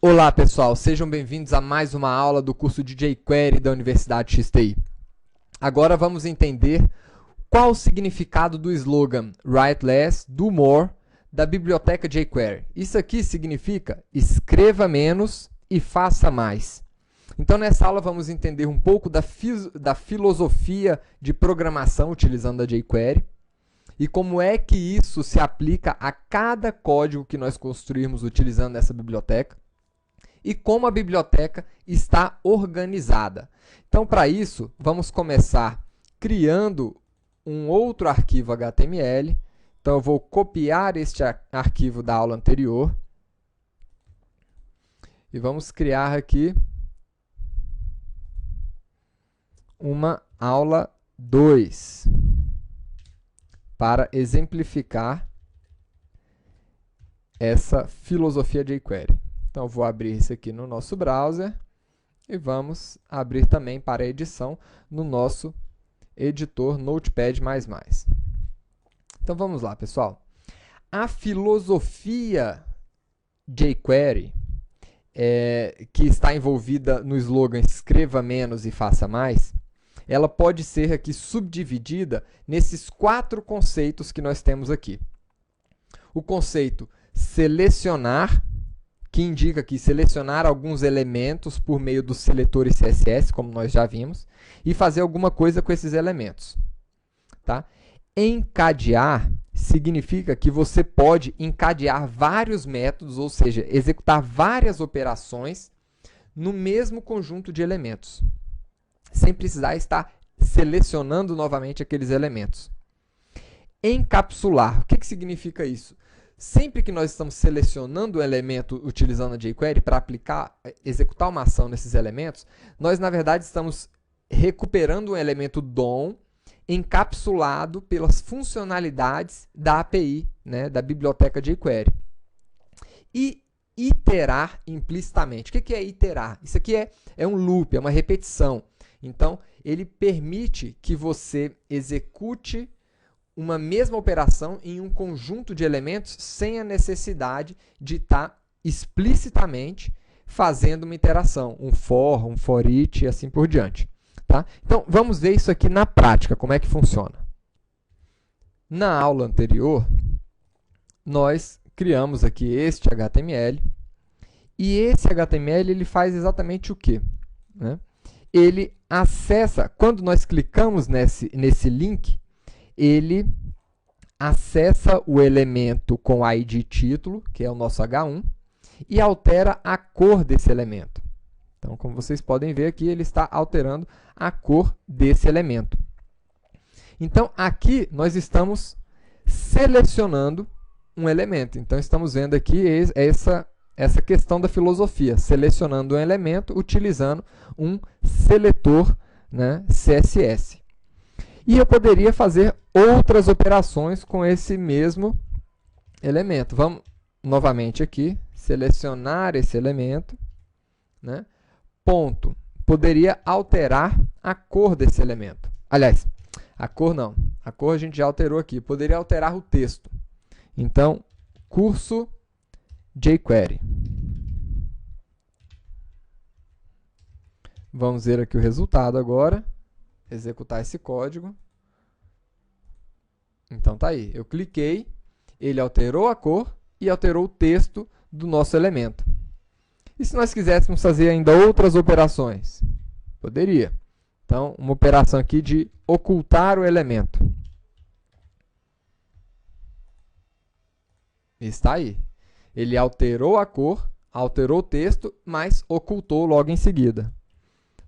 Olá pessoal, sejam bem-vindos a mais uma aula do curso de jQuery da Universidade XTI. Agora vamos entender qual o significado do slogan Write Less, Do More da biblioteca jQuery. Isso aqui significa escreva menos e faça mais. Então nessa aula vamos entender um pouco da filosofia de programação utilizando a jQuery e como é que isso se aplica a cada código que nós construirmos utilizando essa biblioteca e como a biblioteca está organizada. Então, para isso, vamos começar criando um outro arquivo HTML. Então, eu vou copiar este arquivo da aula anterior e vamos criar aqui uma aula 2 para exemplificar essa filosofia de jQuery. Então, eu vou abrir isso aqui no nosso browser e vamos abrir também para edição no nosso editor Notepad++. Então, vamos lá, pessoal. A filosofia jQuery, que está envolvida no slogan escreva menos e faça mais, ela pode ser aqui subdividida nesses 4 conceitos que nós temos aqui. O conceito selecionar, que indica aqui selecionar alguns elementos por meio dos seletores CSS, como nós já vimos, e fazer alguma coisa com esses elementos. Tá? Encadear significa que você pode encadear vários métodos, ou seja, executar várias operações no mesmo conjunto de elementos, sem precisar estar selecionando novamente aqueles elementos. Encapsular, o que significa isso? Sempre que nós estamos selecionando um elemento utilizando a jQuery para executar uma ação nesses elementos, nós, na verdade, estamos recuperando um elemento DOM encapsulado pelas funcionalidades da API, né, da biblioteca jQuery. E iterar implicitamente. O que é iterar? Isso aqui é um loop, é uma repetição. Então, ele permite que você execute uma mesma operação em um conjunto de elementos sem a necessidade de estar explicitamente fazendo uma iteração, um for each e assim por diante. Tá? Então, vamos ver isso aqui na prática, como é que funciona. Na aula anterior, nós criamos aqui este HTML, e esse HTML ele faz exatamente o quê? Né? Ele acessa, quando nós clicamos nesse link, ele acessa o elemento com ID título, que é o nosso H1, e altera a cor desse elemento. Então, como vocês podem ver aqui, ele está alterando a cor desse elemento. Então, aqui nós estamos selecionando um elemento. Então, estamos vendo aqui essa questão da filosofia, selecionando um elemento utilizando um seletor, né, CSS. E eu poderia fazer outras operações com esse mesmo elemento. Vamos novamente aqui, selecionar esse elemento, né? Ponto. Poderia alterar a cor desse elemento. Aliás, a cor não. A cor a gente já alterou aqui. Poderia alterar o texto. Então, curso jQuery. Vamos ver aqui o resultado agora. Executar esse código. Então, tá aí. Eu cliquei, ele alterou a cor e alterou o texto do nosso elemento. E se nós quiséssemos fazer ainda outras operações? Poderia. Então, uma operação aqui de ocultar o elemento. Está aí. Ele alterou a cor, alterou o texto, mas ocultou logo em seguida.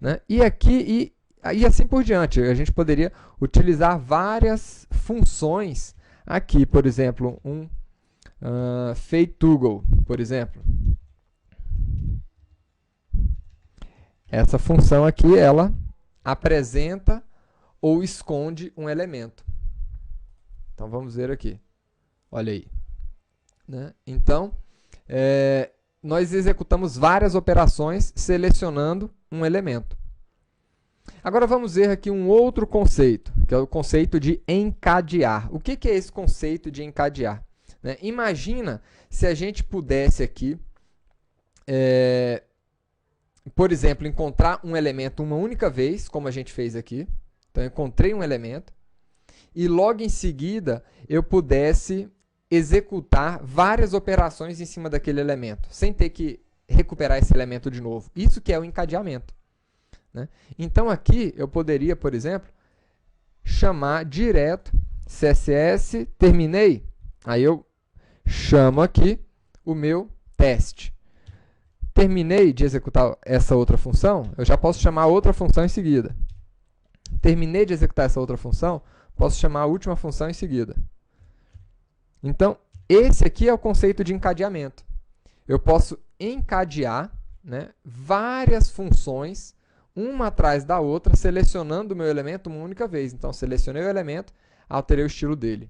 Né? E aqui... E assim por diante, a gente poderia utilizar várias funções aqui, por exemplo, fade toggle, por exemplo. Essa função aqui, ela apresenta ou esconde um elemento. Então, vamos ver aqui. Olha aí. Né? Então, nós executamos várias operações selecionando um elemento. Agora vamos ver aqui um outro conceito, que é o conceito de encadear. O que é esse conceito de encadear? Né? Imagina se a gente pudesse aqui por exemplo, encontrar um elemento uma única vez, como a gente fez aqui. Então, eu encontrei um elemento e logo em seguida eu pudesse executar várias operações em cima daquele elemento, sem ter que recuperar esse elemento de novo. Isso que é o encadeamento, né? Então, aqui eu poderia, por exemplo, chamar direto CSS, terminei. Aí eu chamo aqui o meu teste. Terminei de executar essa outra função, eu já posso chamar outra função em seguida. Terminei de executar essa outra função, posso chamar a última função em seguida. Então, esse aqui é o conceito de encadeamento. Eu posso encadear, né, várias funções, uma atrás da outra, selecionando o meu elemento uma única vez. Então, selecionei o elemento, alterei o estilo dele.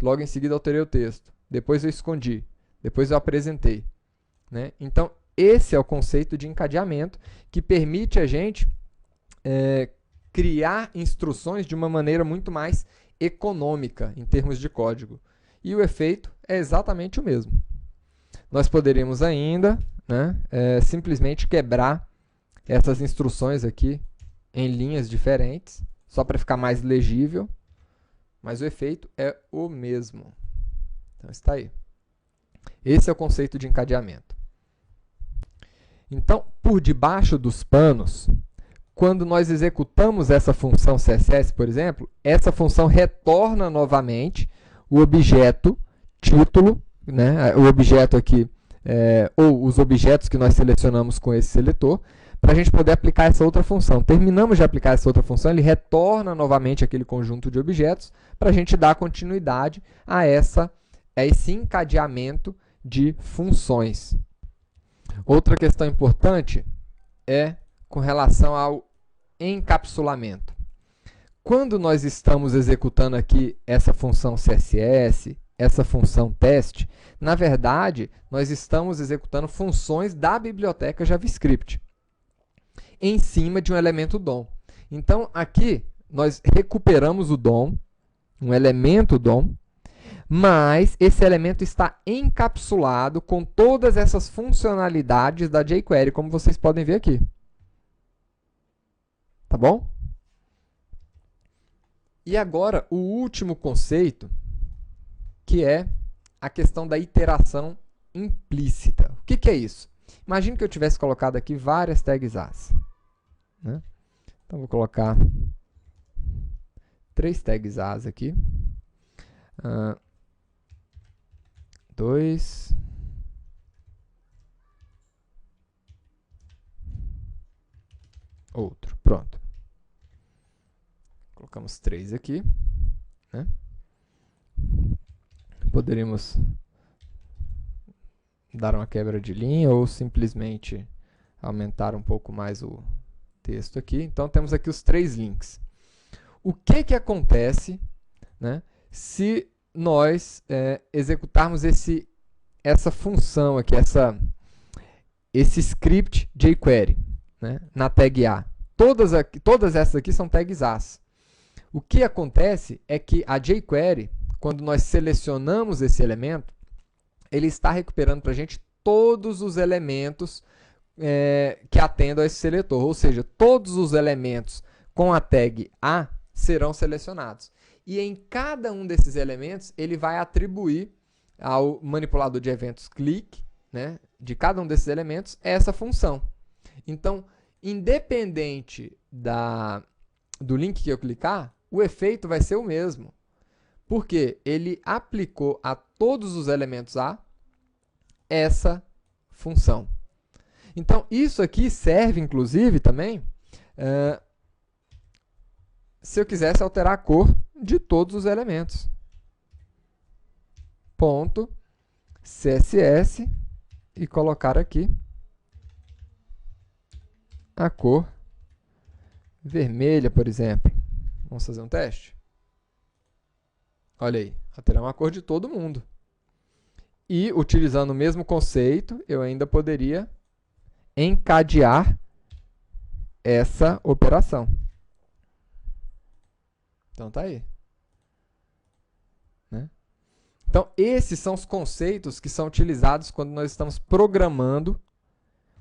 Logo em seguida, alterei o texto. Depois eu escondi. Depois eu apresentei, né? Então, esse é o conceito de encadeamento que permite a gente criar instruções de uma maneira muito mais econômica em termos de código. E o efeito é exatamente o mesmo. Nós poderíamos ainda, né, simplesmente quebrar essas instruções aqui em linhas diferentes, só para ficar mais legível, mas o efeito é o mesmo. Então, está aí. Esse é o conceito de encadeamento. Então, por debaixo dos panos, quando nós executamos essa função CSS, por exemplo, essa função retorna novamente o objeto título, né, o objeto aqui, ou os objetos que nós selecionamos com esse seletor, para a gente poder aplicar essa outra função. Terminamos de aplicar essa outra função, ele retorna novamente aquele conjunto de objetos para a gente dar continuidade a esse encadeamento de funções. Outra questão importante é com relação ao encapsulamento. Quando nós estamos executando aqui essa função CSS, essa função teste, na verdade, nós estamos executando funções da biblioteca JavaScript em cima de um elemento DOM. Então, aqui, nós recuperamos o DOM, um elemento DOM, mas esse elemento está encapsulado com todas essas funcionalidades da jQuery, como vocês podem ver aqui. Tá bom? E agora, o último conceito, que é a questão da iteração implícita. O que é isso? Imagine que eu tivesse colocado aqui várias tags as, né? Então, vou colocar 3 tags as aqui. 2. Outro. Pronto. Colocamos 3 aqui, né? Poderíamos dar uma quebra de linha ou simplesmente aumentar um pouco mais o texto aqui. Então, temos aqui os 3 links. O que acontece, né, se nós executarmos essa função aqui, esse script jQuery, né, na tag A? Todas essas aqui são tags as. O que acontece é que a jQuery, quando nós selecionamos esse elemento, ele está recuperando para a gente todos os elementos que atendam a esse seletor. Ou seja, todos os elementos com a tag A serão selecionados. E em cada um desses elementos, ele vai atribuir ao manipulador de eventos click, né, de cada um desses elementos, essa função. Então, independente do link que eu clicar, o efeito vai ser o mesmo. Porque ele aplicou a todos os elementos A essa função. Então, isso aqui serve, inclusive, também, se eu quisesse alterar a cor de todos os elementos. Ponto CSS e colocar aqui a cor vermelha, por exemplo. Vamos fazer um teste? Olha aí, alterar a cor de todo mundo. E, utilizando o mesmo conceito, eu ainda poderia encadear essa operação. Então, tá aí. Né? Então, esses são os conceitos que são utilizados quando nós estamos programando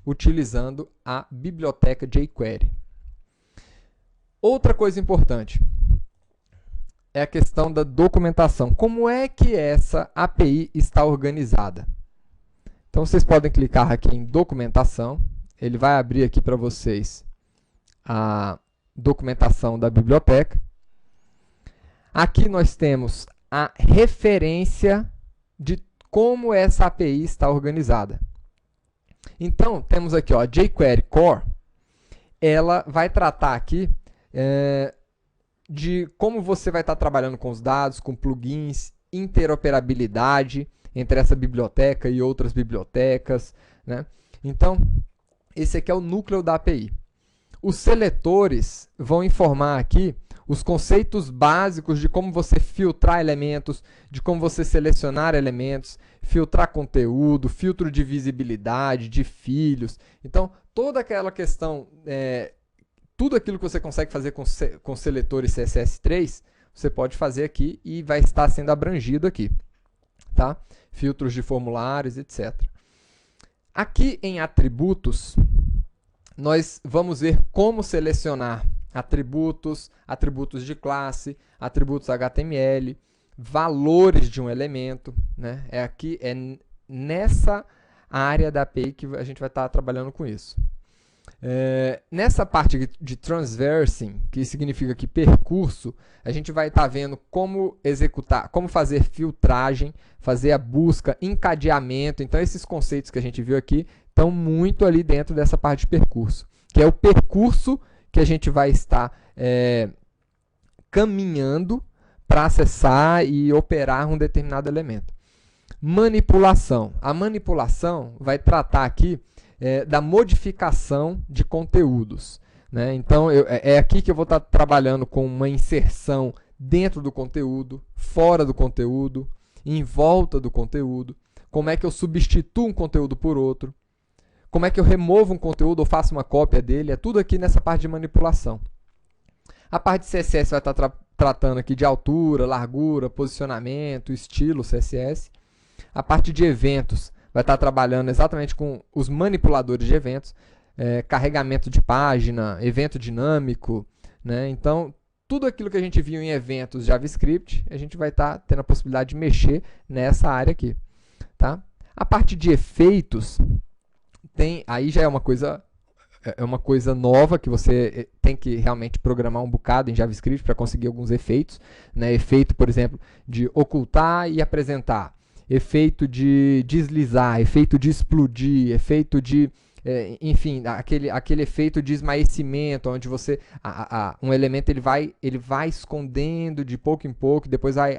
utilizando a biblioteca jQuery. Outra coisa importante é a questão da documentação. Como é que essa API está organizada? Então, vocês podem clicar aqui em documentação. Ele vai abrir aqui para vocês a documentação da biblioteca. Aqui nós temos a referência de como essa API está organizada. Então, temos aqui ó, a jQuery Core. Ela vai tratar aqui de como você vai estar trabalhando com os dados, com plugins, interoperabilidade entre essa biblioteca e outras bibliotecas, né? Então, esse aqui é o núcleo da API. Os seletores vão informar aqui os conceitos básicos de como você filtrar elementos, de como você selecionar elementos, filtrar conteúdo, filtro de visibilidade, de filhos. Então, toda aquela questão, tudo aquilo que você consegue fazer com seletores CSS3, você pode fazer aqui e vai estar sendo abrangido aqui. Tá? Filtros de formulários, etc. Aqui em atributos, nós vamos ver como selecionar atributos, atributos de classe, atributos HTML, valores de um elemento, né? É nessa área da API que a gente vai estar trabalhando com isso. Nessa parte de transversing, que significa que percurso, a gente vai estar vendo como executar, como fazer filtragem, fazer a busca, encadeamento. Então, esses conceitos que a gente viu aqui estão muito ali dentro dessa parte de percurso, que é o percurso que a gente vai estar caminhando para acessar e operar um determinado elemento. Manipulação. A manipulação vai tratar aqui da modificação de conteúdos, né? Então, é aqui que eu vou estar trabalhando com uma inserção dentro do conteúdo, fora do conteúdo, em volta do conteúdo, como é que eu substituo um conteúdo por outro, como é que eu removo um conteúdo ou faço uma cópia dele, é tudo aqui nessa parte de manipulação. A parte de CSS vai estar tratando aqui de altura, largura, posicionamento, estilo CSS. A parte de eventos vai estar trabalhando exatamente com os manipuladores de eventos, carregamento de página, evento dinâmico, né? Então, tudo aquilo que a gente viu em eventos JavaScript, a gente vai estar tendo a possibilidade de mexer nessa área aqui. Tá? A parte de efeitos, aí já é uma coisa nova que você tem que realmente programar um bocado em JavaScript para conseguir alguns efeitos, né? Efeito, por exemplo, de ocultar e apresentar, efeito de deslizar, efeito de explodir, efeito de, enfim, aquele efeito de esmaecimento, onde você, um elemento ele vai escondendo de pouco em pouco, depois vai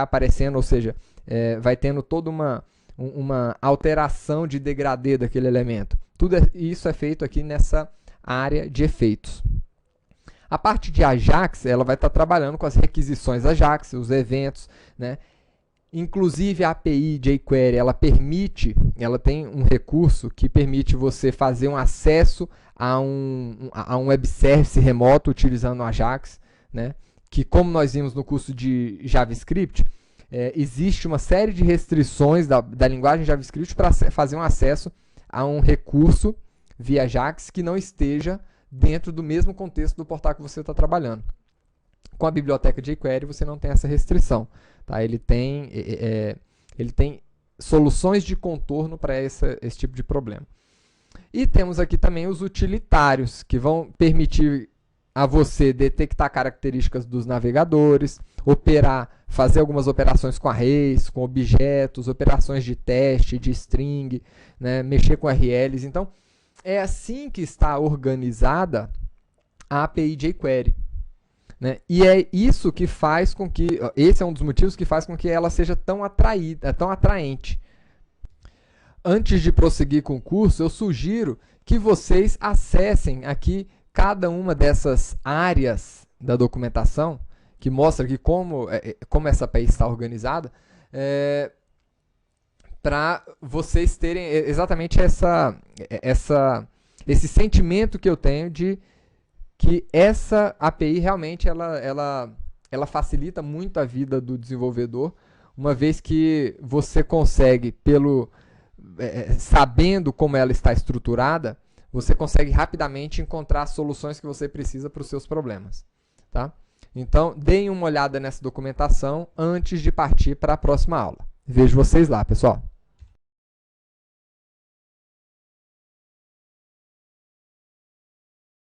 aparecendo, ou seja, vai tendo toda uma alteração de degradê daquele elemento. Tudo isso é feito aqui nessa área de efeitos. A parte de Ajax, ela vai estar trabalhando com as requisições Ajax, os eventos, né? Inclusive a API jQuery, ela tem um recurso que permite você fazer um acesso a um web service remoto utilizando o Ajax, né? Que, como nós vimos no curso de JavaScript, existe uma série de restrições da linguagem JavaScript para fazer um acesso a um recurso via Ajax que não esteja dentro do mesmo contexto do portal que você está trabalhando. Com a biblioteca jQuery você não tem essa restrição. Tá? Ele tem soluções de contorno para esse tipo de problema. E temos aqui também os utilitários, que vão permitir a você detectar características dos navegadores, fazer algumas operações com arrays, com objetos, operações de teste, de string, né, mexer com URLs. Então, é assim que está organizada a API jQuery. Né? E é isso que faz com que, esse é um dos motivos que faz com que ela seja tão atraente. Antes de prosseguir com o curso, eu sugiro que vocês acessem aqui cada uma dessas áreas da documentação, que mostra aqui como essa API está organizada, para vocês terem exatamente esse sentimento que eu tenho de que essa API realmente ela facilita muito a vida do desenvolvedor, uma vez que você consegue, pelo sabendo como ela está estruturada, você consegue rapidamente encontrar as soluções que você precisa para os seus problemas. Tá? Então, deem uma olhada nessa documentação antes de partir para a próxima aula. Vejo vocês lá, pessoal.